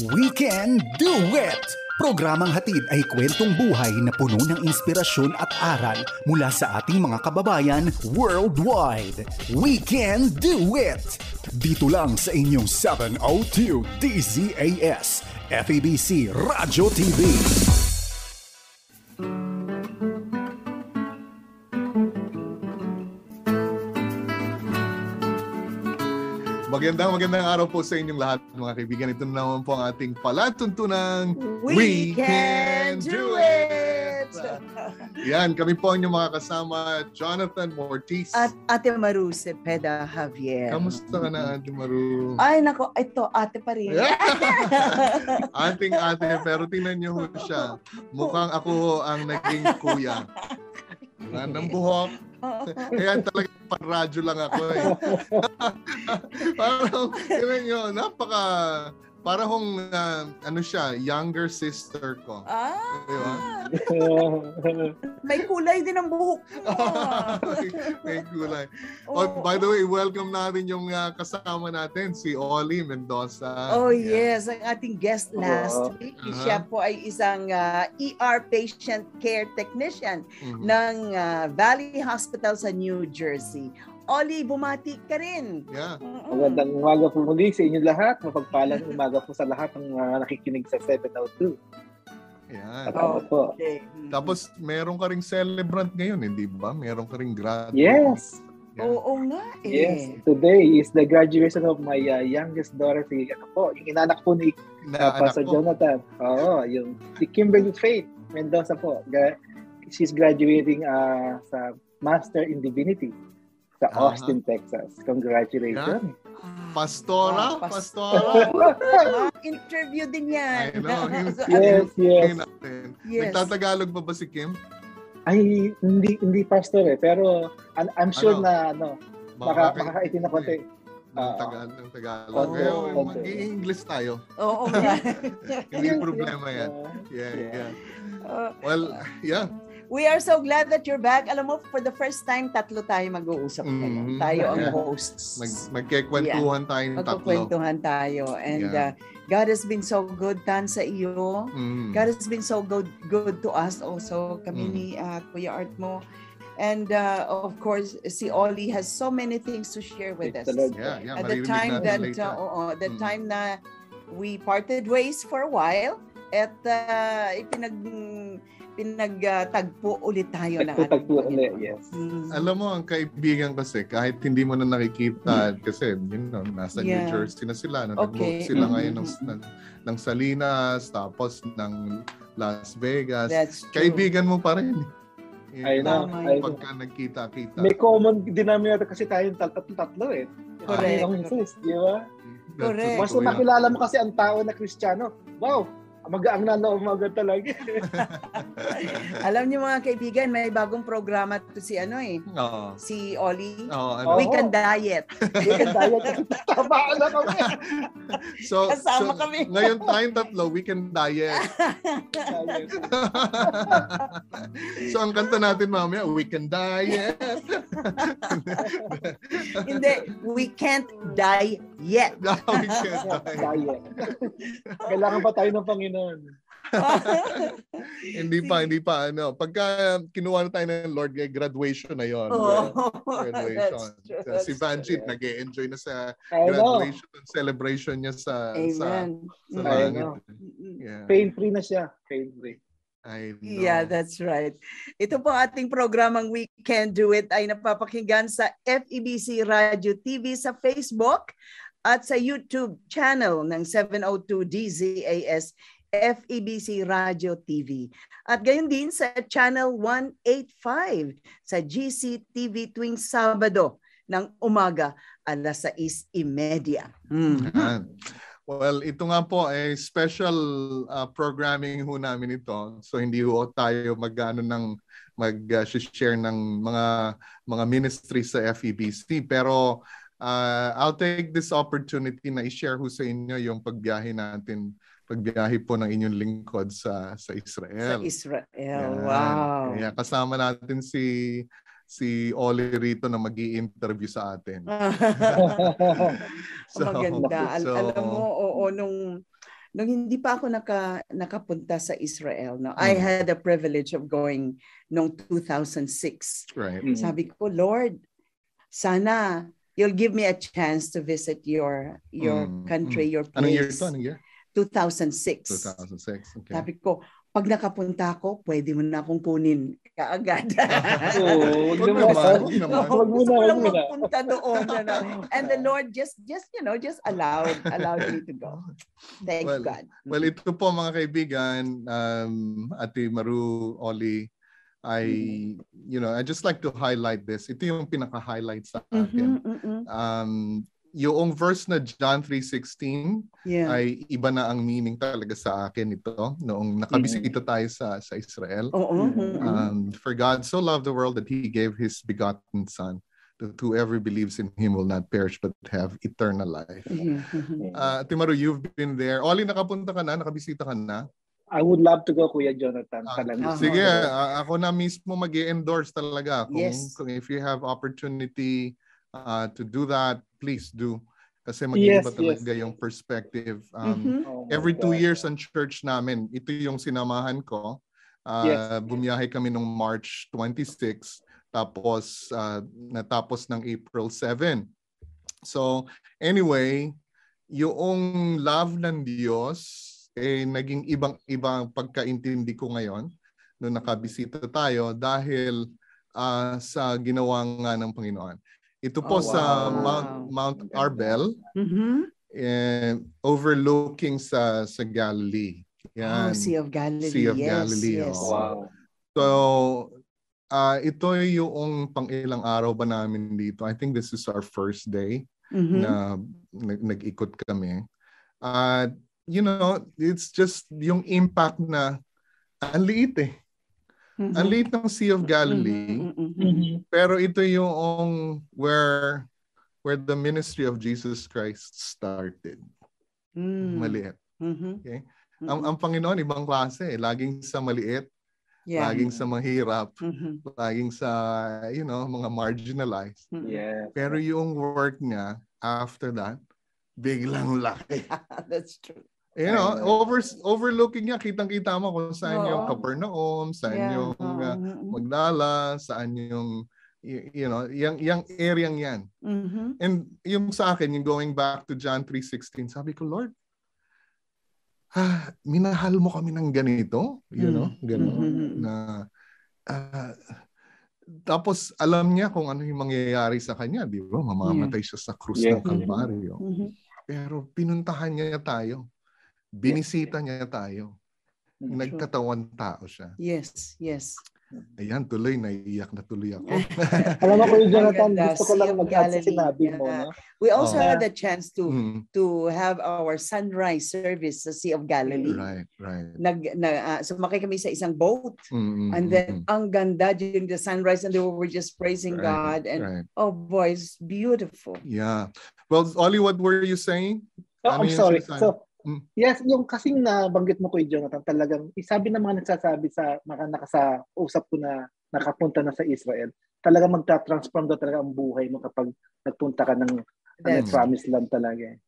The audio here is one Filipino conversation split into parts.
We Can Do It! Programang hatid ay kwentong buhay na puno ng inspirasyon at aral mula sa ating mga kababayan worldwide. We Can Do It! Dito lang sa inyong 702 DZAS, FEBC Radio TV. Magandang araw po sa inyong lahat, mga kaibigan. Ito naman po ang ating palatuntunang We Can Do It! Yan, kami po ang inyong mga kasama, Jonathan Mortiz. At Ate Maru Cepeda Javier. Kamusta ka na, Ate Maru? Ay, nako, ito, ate pa rin. Ating ate, pero tingnan niyo ho siya. Mukhang ako ang naging kuya. Ng buhok. Kaya talaga pan-radyo lang ako eh. Parang, tingnan nyo, parang ano siya, younger sister ko. Diba? May kulay din ang buhok mo. May kulay. Oh, by the way, welcome natin yung kasama natin, si Oli Mendoza. Oh yes, ang ating guest last week. Siya po ay isang ER patient care technician ng Valley Hospital sa New Jersey. Oli, bumati ka rin. Yeah. Magandang umaga po muli sa inyo lahat. Mapagpalang umaga po sa lahat ng nakikinig sa 702. Yan. Okay. Tapos, meron ka ring celebrant ngayon, hindi ba? Meron ka ring graduate. Yes. Yeah. Oo nga eh. Yes. Today is the graduation of my youngest daughter, yung inanak po ni Pastor Jonathan. Yung si Kimberly Faith Mendoza po. She's graduating sa Master in Divinity sa Austin, Texas. Congratulations. Yeah. Pastora? Interview din yan. I know. Yes. Nagtatagalog ba si Kim? Ay, hindi pastor eh. Pero I'm sure na makakaitin na konti. Ng Tagalog. Ngayon, mag-i-English tayo. Oo. Hindi problema yan. Yeah. Well, yeah. We are so glad that you're back. Alam mo, for the first time, tatlo tayo mag-uusap. Tayo ang hosts. Magkikwentuhan tayo ng tatlo. Magkikwentuhan tayo. And God has been so good, Tan, sa iyo. God has been so good to us also. Kami ni Kuya Art mo. And of course, si Oli has so many things to share with us. At the time that time na we parted ways for a while, at pinagtagpo ulit tayo na yes. Alam mo, ang kaibigan kasi, kahit hindi mo na nakikita, kasi, nasa New Jersey na sila. Nag-move sila ngayon ng Salinas, tapos ng Las Vegas. Kaibigan mo pa rin. I know. Pagka nagkita-kita. May common denominator kasi tayong tatlo eh. Correct. Di ba? Correct. Mas makilala mo kasi ang tao na Kristiyano. Wow! Mag-aang na umaga talaga. Alam niyo mga kaibigan, may bagong programa to si si Oli. Weekend Diet. Weekend Diet. Tama na kami. Kasama kami. Ngayon tayong tatlo, Weekend Diet. So ang kanta natin mamaya, Weekend Diet. Hindi, we can't die yet. No, we can't die yet. Kailangan pa tayo ng Panginoon. Hindi pa. Pagka kinuha na tayo ng Lord, graduation na yon. Graduation. Si Vanjit nag-e-enjoy na sa graduation celebration niya sa langit. Yeah. Pain-free na siya. Pain-free. Yeah, that's right. Ito po ating programang We Can Do It ay napapakinggan sa FEBC Radio TV sa Facebook at sa YouTube channel ng 702 DZAS FEBC Radio TV. At gayon din sa Channel 185 sa GCTV tuwing Sabado ng umaga alas 6:30. Well, ito nga po ay special programming ho namin ito. So hindi ho tayo mag-share ng mga ministry sa FEBC, pero I'll take this opportunity na i-share ho sa inyo yung pagbiyahe po ng inyong lingkod sa Israel. Sa Israel. Wow. Kaya kasama natin si Oli rito na mag-i-interview sa atin. Maganda. Alam mo, nung nung hindi pa ako nakapunta sa Israel, no, I had the privilege of going noong 2006. Right. Sabi ko, Lord, sana you'll give me a chance to visit your country, your place. Anong year ito? Anong year? 2006. 2006. Okay. Sabi ko, pag nakapunta ako, pwede mo na akong kunin kaagad. Huwag naman. Gusto ko lang magpunta doon. And the Lord just allowed me to go. Thank God. Well, ito po mga kaibigan, Ate Maru, Oli, I just like to highlight this. Ito yung pinaka-highlight sa akin. Yung verse na John 3:16 ay iba na ang meaning talaga sa akin ito noong nakabisita tayo sa Israel. For God so loved the world that He gave His begotten Son, that whoever believes in Him will not perish but have eternal life. Timaru, you've been there. Oli, nakapunta ka na? Nakabisita ka na? I would love to go, Kuya Jonathan. Sige, ako na mismo mag-endorse talaga. Kung if you have opportunity to do that, please do. Kasi mag-iiba talaga yung perspective. Every 2 years ang church namin, ito yung sinamahan ko. Bumiyahe kami nung March 26, tapos natapos ng April 7. So anyway, yung love ng Diyos naging ibang pagkaintindi ko ngayon nung nakabisita tayo dahil sa ginawa nga ng Panginoon. Ito po sa Mount Arbel, overlooking sa Galilee. Yan. Sea of Galilee. Sea of Galilee. Yes. Wow. So, ito yung pang-ilang araw ba namin dito. I think this is our first day na nag-ikot kami. It's just yung impact na ang liit Ang liit ng Sea of Galilee, pero ito yung where the ministry of Jesus Christ started. Maliit. Okay? Ang Panginoon, ibang klase. Laging sa maliit, laging sa mahirap, laging sa, mga marginalized. Pero yung work niya, after that, biglang laki. That's true. Overlooking niya, kitang-kita mo kung saan yung Capernaum, saan yung Magdala, saan yung, yung area yan. And yung sa akin, yung going back to John 3:16, sabi ko, Lord, minahal mo kami ng ganito, gano'n, na, tapos alam niya kung ano yung mangyayari sa kanya, di ba? Mamamatay siya sa krus ng Kalbaryo. Pero pinuntahan niya tayo. Binisita niya tayo. Nagkatawan tao siya. Yes. Ayan, tuloy, naiiyak na tuloy ako. Alam mo, Kuya Jonathan, gusto ko lang mag-add sa sinabi mo. No? We also had the chance to have our sunrise service sa Sea of Galilee. Right. Sumakay kami sa isang boat. And then, ang ganda during the sunrise, and they were just praising God. And oh boy, it's beautiful. Yeah. Well, Oli, what were you saying? I'm sorry. So, yes, yung kasing nabanggit mo, Kuya Jonathan, talagang isabi ng mga nagsasabi sa mga usap ko na nakapunta na sa Israel, talagang magta-transform daw talaga ang buhay mo kapag nagpunta ka ng promised land talaga.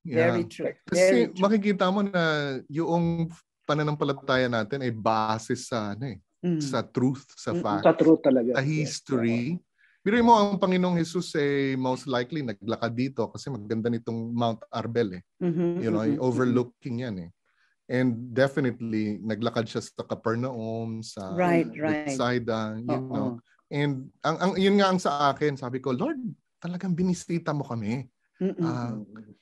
Very true. Kasi makikita mo na yung pananampalataya natin ay base sa sa truth, sa fact. Sa truth talaga. Sa history. Biruin mo, ang Panginoong Jesus most likely naglakad dito kasi maganda nitong Mount Arbel overlooking yan And definitely naglakad siya sa Capernaum, sa Bethsaida, And ang yun nga ang sa akin, sabi ko, Lord, talagang binisita mo kami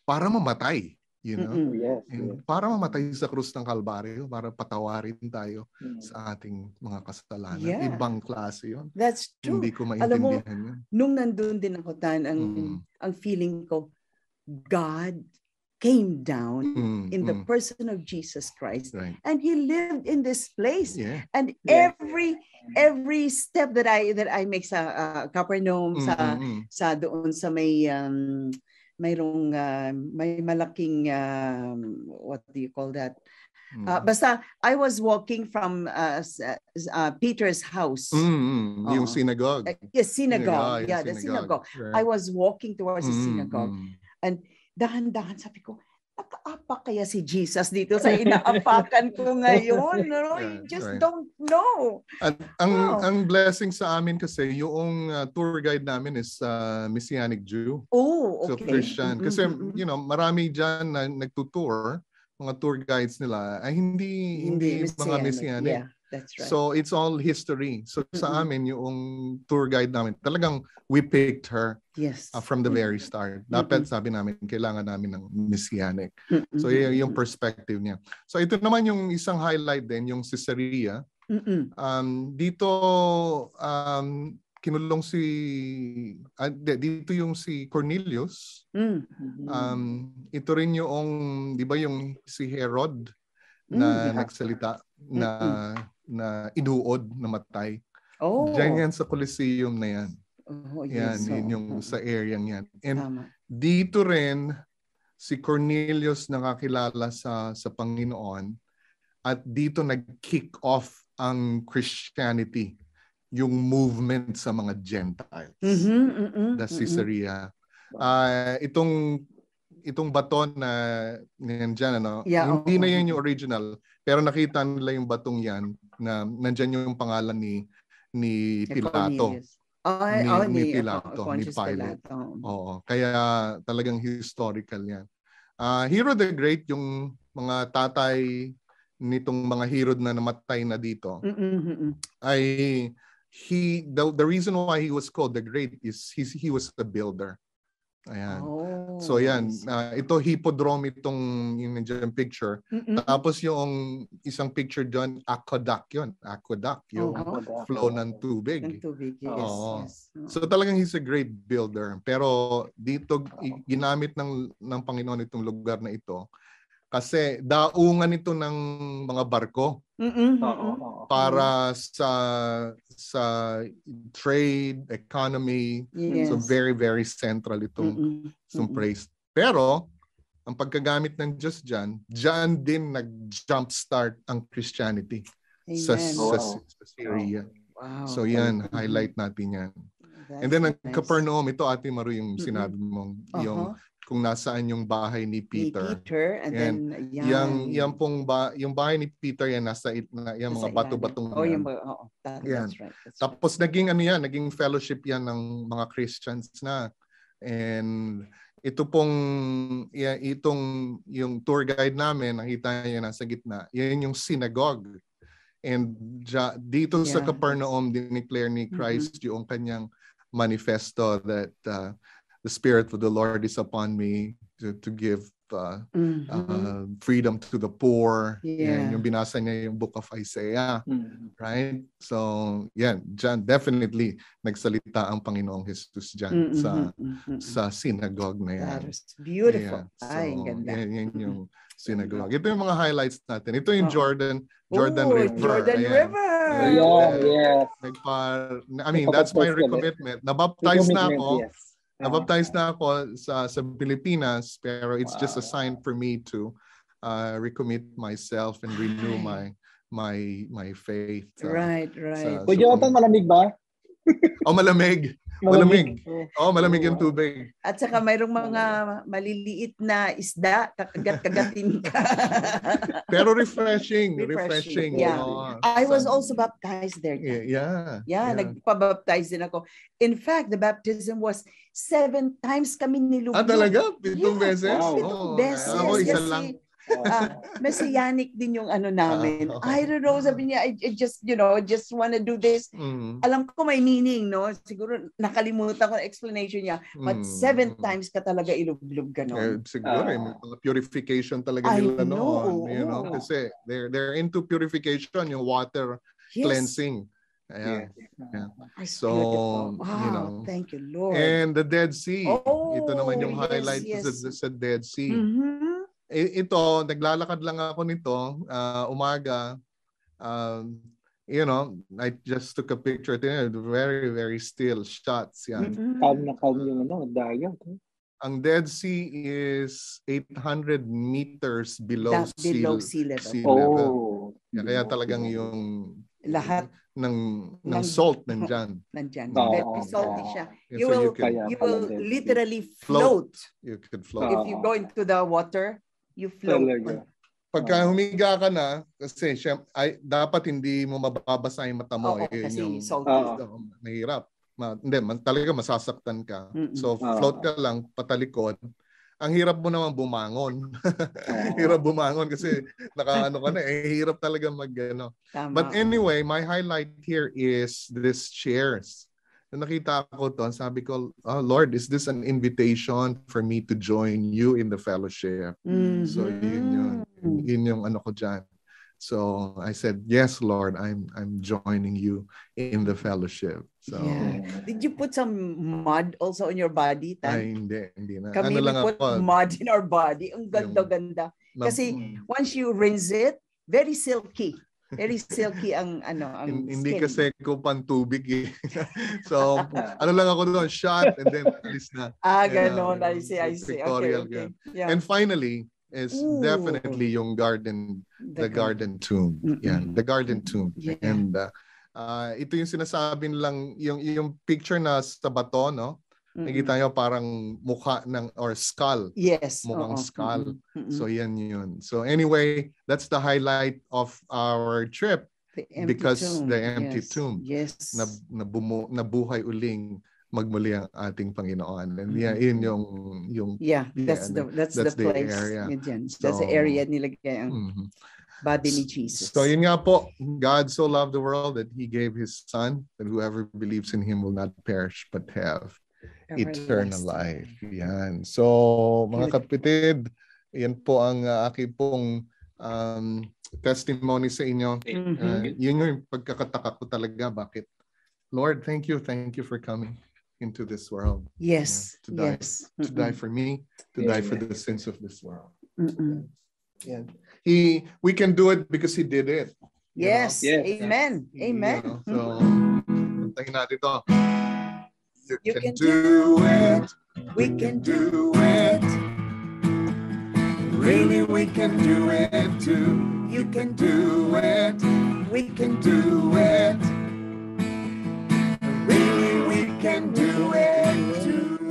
para mamatay. And para mamatay sa krus ng Kalbaryo, para patawarin tayo sa ating mga kasalanan. Ibang klase yun. That's true. Hindi ko maintindihan yun. Nung nandun din ako, ang feeling ko, God came down in the person of Jesus Christ. And He lived in this place. And every step that I make sa Capernaum, sa doon sa may malaking what do you call that? Basta I was walking from Peter's house. Yung synagogue. Yes, synagogue. The synagogue. I was walking towards the synagogue. And dahan-dahan sabi ko, Nakaapak kaya si Jesus dito sa inaapakan ko ngayon? No? You just don't know. At ang blessing sa amin kasi, yung tour guide namin is Messianic Jew. Oh, okay. So Christian. Kasi, marami dyan na nagtutour, mga tour guides nila, ay hindi mga Messianic. Yeah. That's right. So it's all history. So sa amin, yung tour guide namin, talagang we picked her from the very start. Dapat sabi namin, kailangan namin ng Messianic. So yung perspective niya. So ito naman yung isang highlight din, yung Caesarea. Dito, kinulong dito yung si Cornelius. Ito rin yung, di ba yung si Herod na nagsalita na inuod, namatay. Diyan yan sa Coliseum na yan. Yan yung sa area yan. And dito rin si Cornelius nakakilala sa Panginoon at dito nag-kick off ang Christianity, yung movement sa mga Gentiles. The Caesarea. Itong bato na nandiyan, hindi na yan yung original, pero nakita nila yung batong yan na nandiyan yung pangalan ni Pilato. Ni Pilato, ni Pilate. Oo, kaya talagang historical yan. Herod the Great, yung mga tatay nitong mga Herod na namatay na dito, ay the reason why he was called the Great is he was a builder. Ayan. So yan, ito hippodrome itong yung picture. Tapos yung isang picture doon, aqueduct yun. Aqueduct, yung flow ng tubig. Yes. So talagang he's a great builder. Pero dito ginamit ng Panginoon itong lugar na ito kasi daungan ito ng mga barko para sa trade, economy. So very, very central itong place. Pero, ang pagkagamit ng Diyos dyan din nag-jumpstart ang Christianity sa Syria. Wow. So yan, highlight natin yan. And then, ang Capernaum, ito Ate Maru yung sinabi mong, yung kung nasaan yung bahay ni Peter. And then yung bahay ni Peter yan nasa yung mga bato-batong yan. That's right. Tapos naging fellowship yan ng mga Christians na. And yung tour guide namin, nakita niya nasa gitna. Yan yung synagogue. And dito sa Capernaum, dineclare ni Christ yung kanyang manifesto that the Spirit of the Lord is upon me to give freedom to the poor. And yung binasa niya yung book of Isaiah. Right? So, yan. Dyan, definitely, nagsalita ang Panginoong Jesus dyan sa synagogue na yan. That is beautiful. Yeah. So, ay, ganda. Yan yung synagogue. Ito yung mga highlights natin. Ito yung Jordan River. Jordan River. I mean, that's my recommitment. Nabaptize na ako. Nabaptized na ako sa Pilipinas, pero it's just a sign for me to recommit myself and renew my faith. Right. Jonathan, malamig ba? Malamig. Malamig. Malamig yung tubig. At saka mayroong mga maliliit na isda, kagatin ka. Pero refreshing. Yeah. I was also baptized there. Yeah. Nagpabaptize din ako. In fact, the baptism was 7 times kami nilublob. Talaga? 7 beses? Wow. 7 beses. Ako, isa lang. Messianic din yung namin. I don't know, sabi niya, I just want to do this. Alam ko may meaning, no? Siguro nakalimutan ko explanation niya. But 7 times ka talaga ilublob ganon. Siguro, purification talaga nila noon. You know, kasi they're into purification, yung water cleansing. Yeah. So, wow, thank you, Lord. And the Dead Sea. Ito naman yung highlight sa Dead Sea. Ito, naglalakad lang ako nito, umaga. I just took a picture. Very, very still shots. Yan. Calm yung dagat. Ang Dead Sea is 800 meters below sea level. Kaya talagang yung lahat ng salt nandyan. Very salty siya. You will literally float. You could float. If you go into the water, You float. Pagka humiga ka na, kasi dapat hindi mo mababasa yung mata mo. Kasi yung salty. Mahirap. Talaga masasaktan ka. So float ka lang, patalikod. Ang hirap mo naman bumangon. Hirap bumangon kasi nakaano ka na. Hirap talaga But anyway, my highlight here is this chairs. Nung nakita ko to, sabi ko, oh Lord, is this an invitation for me to join you in the fellowship? So yun yung ano ko dyan. So I said, yes, Lord, I'm joining you in the fellowship. So Did you put some mud also on your body? Ay, hindi na. Kami we put mud in our body. Ang ganda-ganda. Kasi once you rinse it, very silky. Very silky ang hindi skin. kasi ko pantubig eh. So, ano lang ako doon, shot and then alis na. Ganon. I see. Okay. Yeah. And finally, is definitely yung the garden tomb. The garden tomb. Yeah. And ito yung sinasabi lang, yung picture na sa bato, no? Nakita nyo parang mukha or skull. Yes. Mukhang skull. So yan yun. So anyway, that's the highlight of our trip. The empty tomb. Yes. Nabuhay uling magmuli ang ating Panginoon. And yun yung that's the place. Area. That's the area nilagay ang body ni Jesus. So yun nga po, God so loved the world that He gave His Son, that whoever believes in Him will not perish but have eternal life. Yan. So mga kapatid, yan po ang aking pong testimony sa inyo. Yun yung pagkakataka ko talaga. Bakit? Lord, thank you for coming into this world. Yes. To die for me, to die for the sins of this world. Yeah. We can do it because He did it. Yes. Amen. Amen. So, puntahin natin ito. You can do it. We can do it. Really, we can do it too. You can do it. We can do it. Really, we can do it too.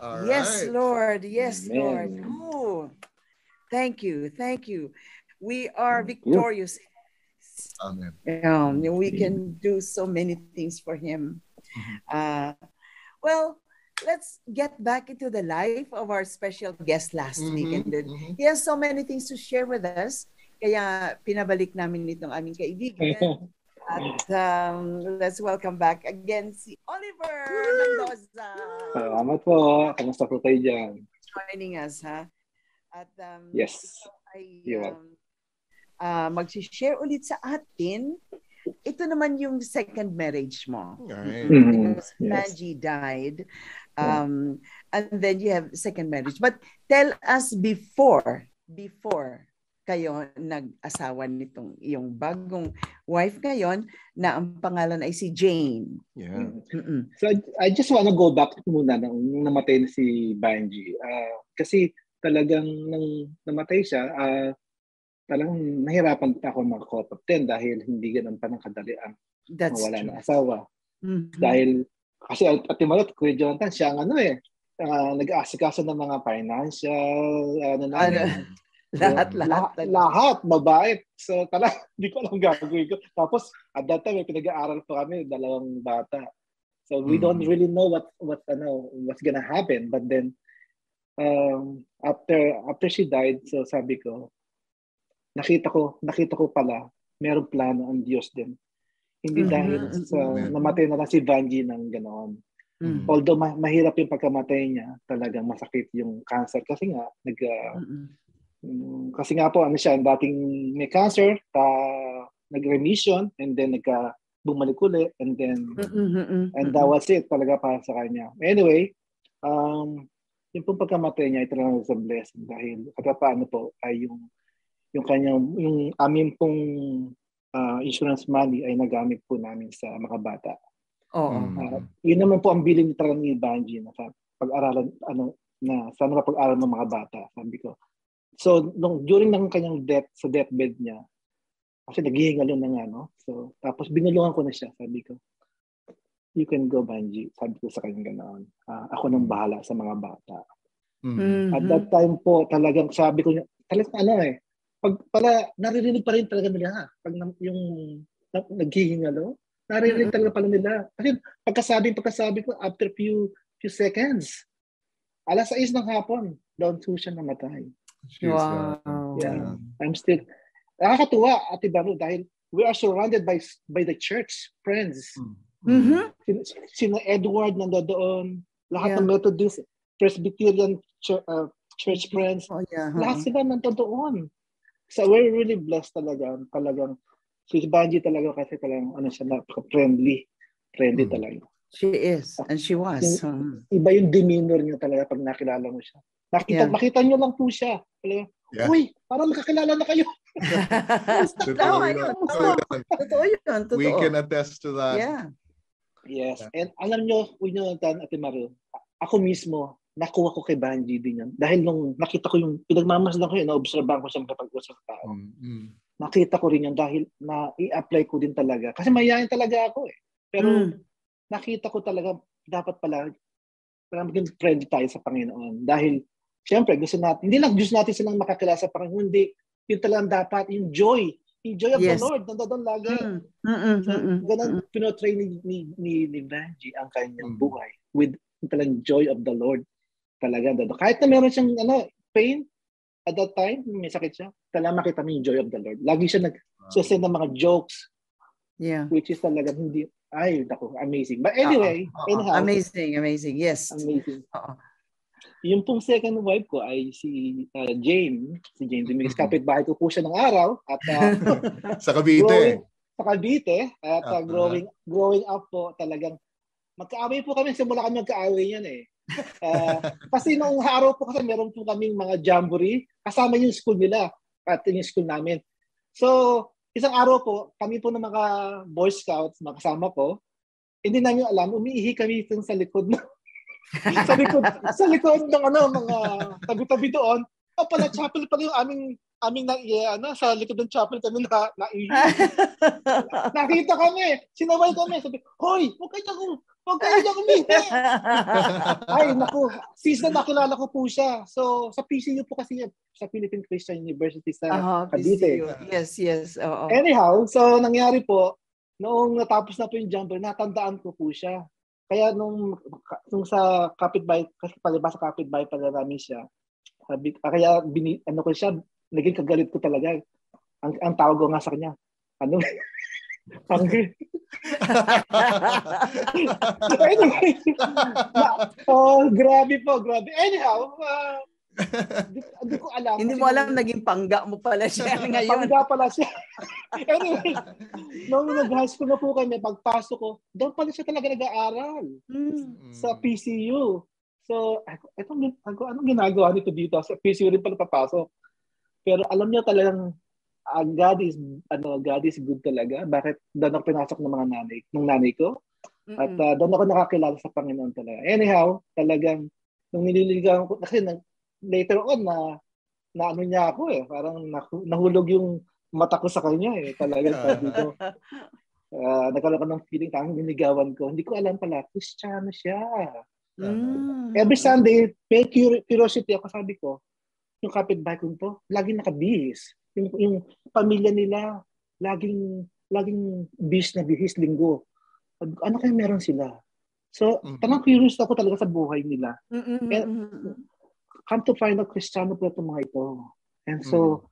All yes, right. Lord. Yes, Amen. Lord. Oh, thank you. We are victorious. Amen. We can do so many things for Him. Well, let's get back into the life of our special guest last week. And he has so many things to share with us. Kaya pinabalik namin itong aming kaibigan. At let's welcome back again si Oliver Mendoza. Salamat po. Kamusta po kayo dyan? Joining us, ha? At yes. Mag-share ulit sa atin. Ito naman yung second marriage mo. Right. Because Angie died. And then you have second marriage. But tell us before kayo nag-asawa nitong iyong bagong wife ngayon na ang pangalan ay si Jane. Yeah. So I just wanna go back muna nung namatay na si Banji. Kasi talagang nung namatay siya, talagang nahirapan ako mag-cope up din dahil hindi ganun pa ng kadali ang mawala ng asawa. Dahil, kasi Atimalot, Kuya Jonathan, siya ang nag-aasikaso ng mga financial, lahat, mabait. So talagang hindi ko alam gagawin ko. Tapos, at that time, pinag-aaral pa kami, 2 bata. So we don't really know what's gonna happen. But then, after she died, so sabi ko, nakita ko pala merong plano ang Diyos din. Hindi dahil sa namatay na lang si Banji ng ganoon. Although mahirap yung pagkamatay niya, talagang masakit yung cancer kasi nga kasi nga po siya dating may cancer, nag-remission and then bumalik ulit and then and that was it talaga para sa kanya. Anyway, yung pong pagkamatay niya ito lang sa blessing dahil paano po ay yung amin pong insurance money ay nagamit po namin sa mga bata. Yun naman po ang bilin talaga ni Banji na pag-aralan na sana mapag-aral ng mga bata, sabi ko. So during ng kanyang sa deathbed niya, kasi naghihingalo na nga, no? So tapos binulungan ko na siya, sabi ko, you can go Banji, sabi ko sa kanya ganoon. Ako nang bahala sa mga bata. At that time po, talagang sabi ko, talagang pag naririnig pa rin talaga nila, pag yung naghihingalo, naririnig talaga pala nila. Kasi pagkasabi ko, after few seconds, 6:00 ng hapon, doon po siya namatay. Wow. Yeah. I'm still, nakakatuwa, Ate Baru, dahil we are surrounded by the church friends. Sina Edward nandoon, lahat ng Methodist, Presbyterian church friends, lahat sila nandoon. So we're really blessed talaga. Talagang si Banji talaga kasi talagang siya, napaka-friendly talaga. She is, and she was. Iba yung demeanor niya talaga pag nakilala mo siya. Makita niyo lang po siya. Talaga, uy, parang magkakilala na kayo. Totoo yun. We can attest to that. Yeah. Yes. And alam nyo, Ate Maru, ako mismo, nakuha ko kay Banji din yan. Dahil nung nakita ko yung, pinagmamasdan ko yun, na-obserbahan ko siya kapag-usap sa tao. Nakita ko rin yan dahil i-apply ko din talaga. Kasi mayayain talaga ako eh. Pero nakita ko talaga, dapat pala maging friendly tayo sa Panginoon. Dahil, siyempre, gusto natin, hindi lang gusto natin silang makakilala sa Panginoon, hindi, yun talagang dapat, yung joy of the Lord, nandoon lagi. So, ganun pinotray ni Banji ang kanyang buhay with talagang joy of the Lord. Talaga, kahit na meron siyang pain at that time, may sakit siya, talaga makita mo yung joy of the Lord. Lagi siya nag-send ng mga jokes, which is talaga hindi, amazing. But anyway, anyhow. Amazing, yes. Amazing. Yung pong second wife ko ay si Jane. Si Jane Dominguez. Kapitbahay ko po siya ng araw. At sa Cavite. Sa Cavite. At growing up po, talagang magkaaway po kami. Simula kami magkaaway yan eh. Kasi nung araw po kasi meron po kaming mga jamboree. Kasama yung school nila. At yung school namin. So, isang araw po, kami po ng mga Boy Scouts, makasama ko, hindi namin alam, umiihi kami sa likod ng sa likod ng mga tabi-tabi doon. Pala chapel pala yung aming sa likod ng chapel kami naihi. Nakita kami, sinaway kami, sabi, hoy, huwag kayo dyan umihi. Ay, naku, sis na nakilala ko po siya. So, sa PCU po kasi sa Philippine Christian University sa Cavite. Yes. Anyhow, so nangyari po, noong natapos na po yung jumper, natandaan ko po siya. Kaya nung sa kapitbahay, kasi palibas sa kapitbahay pala namin siya, kaya ko siya, naging kagalit ko talaga. Ang tawag ko nga sa kanya, hungry. Anyway, grabe. Anyhow, hindi ko alam. Hindi mo alam, naging pangga mo pala siya ngayon. Pangga pala siya. Anyway, nung nag-high school na po kami, pagpasok ko, doon pala siya talaga nag-aaral sa PCU. So, anong ginagawa nito dito? Sa PCU rin pala papasok. Pero alam niyo talagang God is good talaga. Bakit doon ako pinasok ng nanay ko? At doon ako nakakilala sa Panginoon talaga. Anyhow, talagang nung nililigawan ko, kasi later on na niya ako eh. Parang nahulog yung mata ko sa kanya eh. Talagang sabi ko. Nagkaroon ko ng feeling, tanging niligawan ko. Hindi ko alam pala, Kristiyano siya. Every Sunday, may curiosity ako, sabi ko, yung kapitbahay ko to, laging nakabihis. Yung pamilya nila, laging bihis na bihis linggo. Ano kaya meron sila? So, talagang curious ako talaga sa buhay nila. Come to find out, Kristiyano po itong mga ito. And so,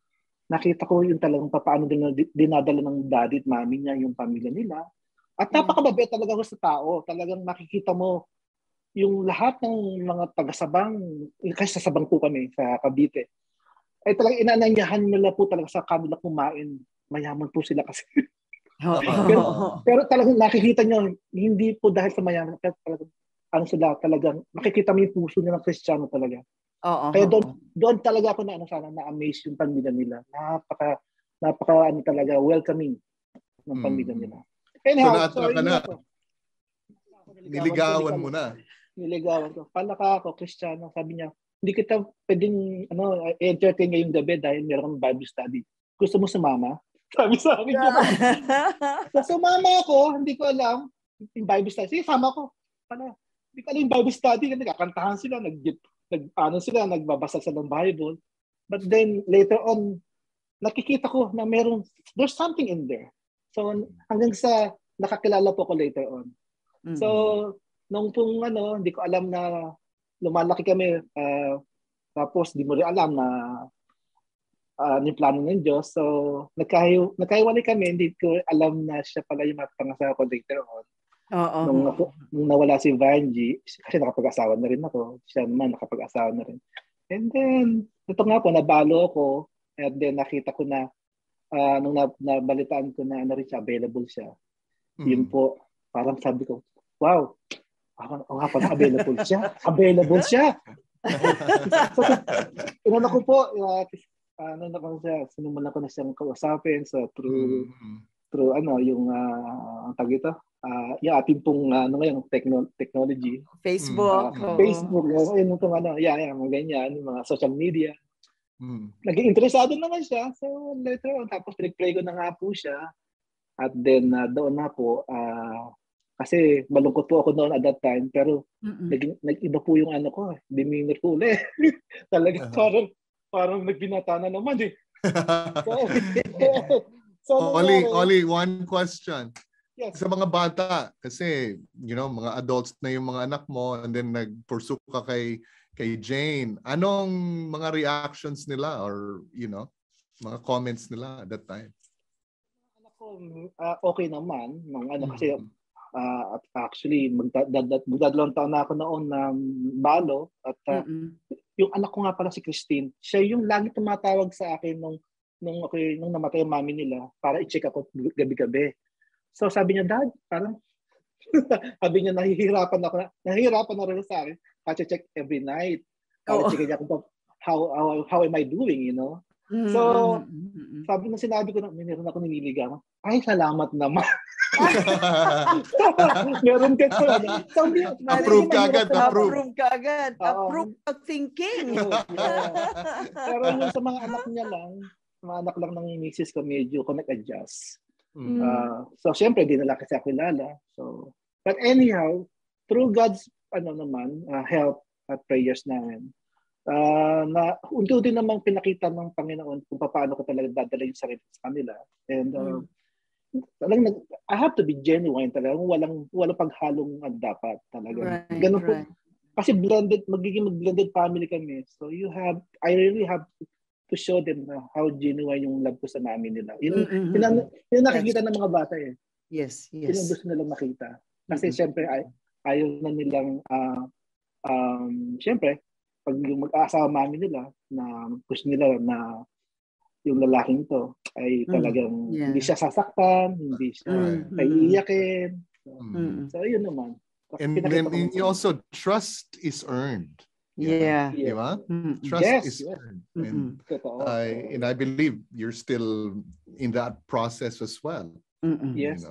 nakita ko yung talagang paano dinadala ng daddy at mami niya yung pamilya nila. At napakababait talaga ako sa tao. Talagang makikita mo yung lahat ng mga taga-Sabang, kasi sa Sabang po kami, sa Cavite, ay talagang inananyahan nila po talaga sa kanila kumain. Mayaman po sila kasi. pero talagang nakikita nyo, hindi po dahil sa mayaman, pero talagang, talagang makikita mo yung puso nila ng Kristiyano talaga. Kaya doon talaga ako na-amaze yung pamilya nila. Napaka talaga welcoming ng pamilya nila. Anyhow, so ka na. Niligawan mo na. Niligawan ko. Palaka ako, Kristiyano. Sabi niya, hindi kita pwedeng entertain ngayong gabi dahil meron kang Bible study. Gusto mo sumama? Sabi sa akin. So, sumama ako, hindi ko alam yung Bible study. Sige, sama ko. Hindi ko alam yung Bible study. Nagkakantahan sila, sila, nagbabasa sa ng Bible. But then later on, nakikita ko na there's something in there. So hanggang sa nakakilala po ko later on. So nung hindi ko alam na lumalaki kami, tapos di mo rin alam na yung plano ng Diyos. So nagkahiwalay kami, hindi ko alam na siya pala yung mapangasawa ko later on. Nung nawala si Vanji, kasi nakapag-asawa na rin ako. Siya naman nakapag-asawa na rin. And then, ito nga po, nabalo ako. And then nakita ko na, nung nabalitaan ko na available siya. Yun po, parang sabi ko, wow, parang available siya. Available siya. So, inano ko po, sinumulan ko na siyang kausapin. So, through yung ating pong yung technology, Facebook, mga ganyan, mga social media. Naging interesado naman siya. So later on, tapos pinag-pray ko na nga po siya. At then doon na po, kasi malungkot po ako noon at that time, pero nag-iba po yung demeanor ko ulit. Talaga parang nagbinata na naman eh. Only one question. Yes. Sa mga bata, kasi, mga adults na yung mga anak mo, and then nag-pursue ka kay Jane, anong mga reactions nila or, mga comments nila at that time? Anak ko, okay naman. Kasi, actually, magdadalawang taon na ako noon na balo. At yung anak ko nga pala si Christine, siya yung lagi tumatawag sa akin nung namatay ang mami nila para i-check ako gabi-gabi. So sabi niya, Dad, parang sabi niya, nahihirapan na rin sa akin. Check every night. Para check niya kung how am I doing, So, sinabi ko na, meron ako nililigawan. Ay, salamat naman. Meron ka to. Approve ka agad. Approve of thinking. Pero yung sa mga anak niya lang, mga anak lang ng misis ko, medyo ko nag-adjust. So, syempre, di nila kasi ako kilala. So, but anyhow, through God's help at prayers namin, na unti-unti namang pinakita ng Panginoon kung paano ko talaga dadala yung sarili sa kanila. And talagang I have to be genuine talaga. Walang paghalong dapat talaga. Right, Ganun po. Kasi magiging blended family kami. So I really have to show them how genuine yung love ko sa mami nila. Yun nakikita ng mga bata eh. Yes. Yun ang gusto nilang makita. Kasi syempre ayaw na nilang syempre pag yung mag-aasawa mami nila na gusto nila na yung lalaking to ay talagang hindi siya sasaktan, hindi siya iiyakin. So yun naman. And then you also, trust is earned. Yeah. Diba? Trust is earned. And I believe you're still in that process as well. Yes.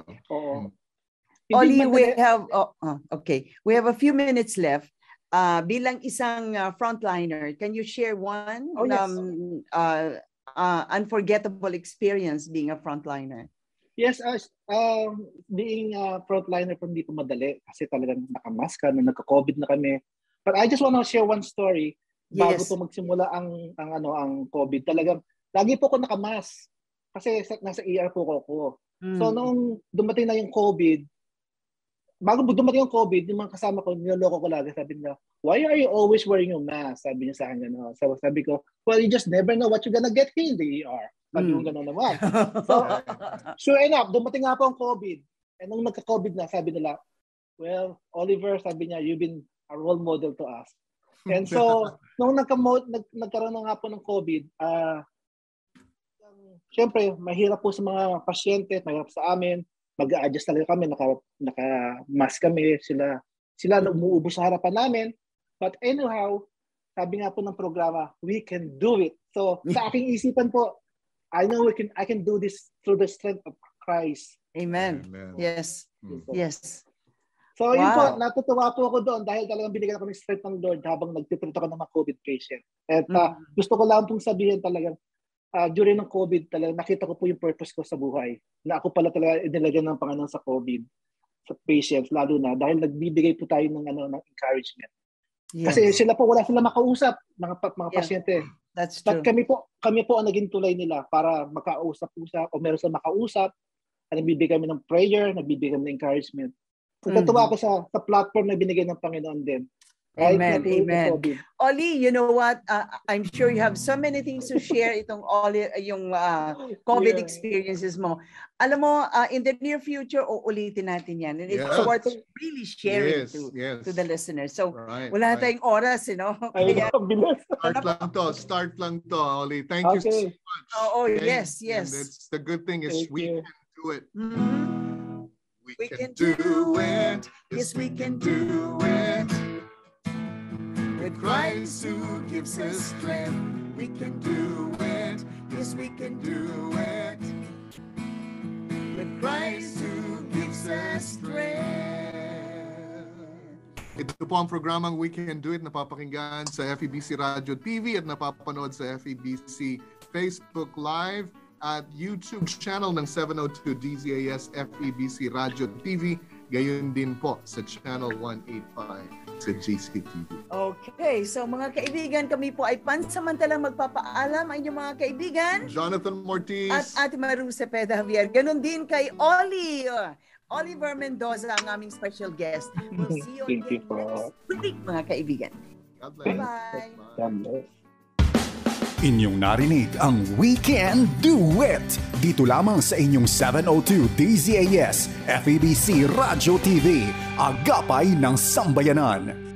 Oli, we have we have a few minutes left. Bilang isang frontliner, can you share one unforgettable experience being a frontliner? Yes, being a frontliner po hindi po madali kasi talagang nakamask ka, nagka-COVID na kami. But I just want to share one story bago po magsimula ang COVID. Talagang lagi po ako nakamask kasi nasa ER po ako. So nung dumating na yung COVID, bago dumating yung COVID, yung mga kasama ko, niloloko ko lagi. Sabi niya, why are you always wearing your mask? Sabi niya sa akin, sabi ko, well, you just never know what you're gonna get in the ER. Sabi ko gano'n naman. So, sure enough, dumating nga po ang COVID. And nung nagka-COVID na, sabi nila, well, Oliver, sabi niya, you've been a role model to us. And so, nung nagkaroon na nga po ng COVID, syempre, mahirap po sa mga pasyente, mahirap sa amin, mag-a-adjust talaga kami, naka-mask kami, sila na umuubos sa harapan namin. But anyhow, sabi nga po ng programa, we can do it. So, sa aking isipan po, I know I can do this through the strength of Christ. Amen. Yes. Yes. So, yun po, natutuwa po ako doon dahil talagang binigyan ako ng strength ng Lord habang nagtitreat ako ng mga COVID patient. At gusto ko lang pong sabihin talagang, during ng COVID, talagang nakita ko po yung purpose ko sa buhay. Na ako pala talaga inilagyan ng Panginoon sa COVID, sa patients, lalo na dahil nagbibigay po tayo ng encouragement. Yes. Kasi sila po, wala sila makausap, mga pasyente. That's true. But kami po ang naging tulay nila para makausap-usap o meron silang makausap. Nagbibigay kami ng prayer, nagbibigay kami ng encouragement. Natutuwa ako sa platform na binigay ng Panginoon din. Amen. Amen. Oli, you know what? I'm sure you have so many things to share itong Oli, yung COVID experiences mo. Alam mo, in the near future, uulitin natin yan. And it's worth really sharing to the listeners. So, wala tayong oras, you know? Start lang to, Oli. Thank you so much. Oh, yes. And it's the good thing is we can do it. Mm-hmm. We can do it. Yes, we can do it. With Christ who gives us strength, we can do it. Yes, we can do it. With Christ who gives us strength. Ito po ang programang We Can Do It, napapakinggan sa FEBC Radio TV at napapanood sa FEBC Facebook Live at YouTube channel ng 702 DZAS FEBC Radio TV. Gayon din po sa channel 185 sa GCTV. Okay, so mga kaibigan, kami po ay pansamantalang magpapaalam ang inyong mga kaibigan. Jonathan Mortiz. At Ate Maru Cepeda Javier. Ganon din kay Oliver Mendoza, ang aming special guest. We'll see you again next week, mga kaibigan. God bless. Bye-bye. God bless. Inyong narinig ang We Can Do It dito lamang sa inyong 702 DZAS FEBC Radio TV, agapay ng sambayanan.